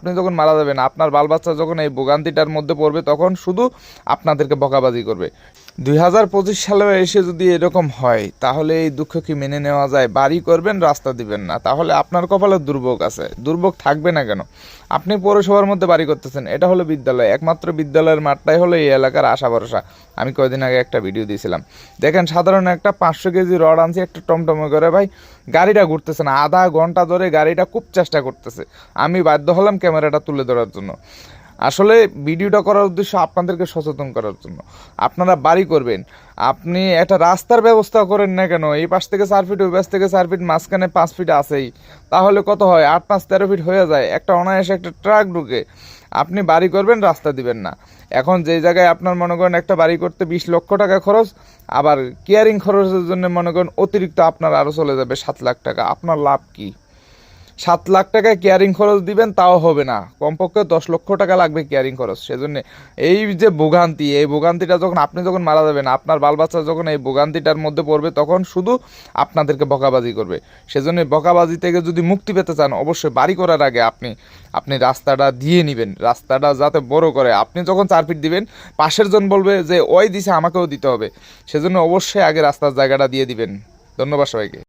আপনি যখন মারা যাবেন, আপনার বাল বাচ্চা যখন এই ভোগান্তিটার মধ্যে পড়বে, তখন শুধু আপনাদেরকে বকাবাজি করবে। 2025 সালে এসে যদি এরকম হয়, তাহলে এই দুঃখ কি মেনে নেওয়া যায়? বাড়ি করবেন, রাস্তা দিবেন না, তাহলে আপনার কপালে দুর্ভোগ আছে। দুর্ভোগ থাকবে না কেন? আপনি পৌরসভার মধ্যে বাড়ি করতেছেন, এটা হলো বিদ্যালয়, একমাত্র বিদ্যালয়ের মাঠটাই হলো এই এলাকার আশা ভরসা। আমি কয়েকদিন আগে একটা ভিডিও দিয়েছিলাম, দেখেন সাধারণ একটা 500 কেজি রড আনছি একটা টমটমে করে, ভাই গাড়িটা ঘুরতেছে না, আধা ঘন্টা ধরে গাড়িটা খুব চেষ্টা করতেছে। আমি বাধ্য হলাম ক্যামেরাটা তুলে ধরার জন্য। আসলে ভিডিওটা করার উদ্দেশ্য আপনাদেরকে সচেতন করার জন্য। আপনারা বাড়ি করবেন, আপনি একটা রাস্তার ব্যবস্থা করেন না কেন? এই পাশ থেকে 4 ফিট, ওই পাশ থেকে 4 ফিট, মাঝখানে 5 ফিট আছেই, তাহলে কত হয়? 8 5 13 ফিট হয়ে যায়, একটা অনায়াসে একটা ট্রাক ঢুকে। আপনি বাড়ি করবেন, রাস্তা দিবেন না। এখন যেই জায়গায় আপনার মনে করেন একটা বাড়ি করতে 20 লক্ষ টাকা খরচ, আবার কেয়ারিং খরচের জন্য মনে করেন অতিরিক্ত আপনার আরও চলে যাবে 7 লাখ টাকা, আপনার লাভ কি? 7 লাখ টাকায় কেয়ারিং খরচ দিবেন, তাও হবে না, কমপক্ষে 10 লক্ষ টাকা লাগবে কেয়ারিং খরচ। সেজন্য এই যে ভোগান্তি, এই ভোগান্তিটা যখন আপনি যখন মারা যাবেন, আপনার বাল বাচ্চা যখন এই ভোগান্তিটার মধ্যে পড়বে, তখন শুধু আপনাদেরকে বকাবাজি করবে। সেজন্য বকাবাজি থেকে যদি মুক্তি পেতে চান, অবশ্যই বাড়ি করার আগে আপনি রাস্তাটা দিয়ে নেবেন, রাস্তাটা যাতে বড় করে। আপনি যখন 4 ফিট দিবেন, পাশের জন বলবে যে ওই দিছে, আমাকেও দিতে হবে। সেজন্য অবশ্যই আগে রাস্তার জায়গাটা দিয়ে দিবেন। ধন্যবাদ সবাইকে।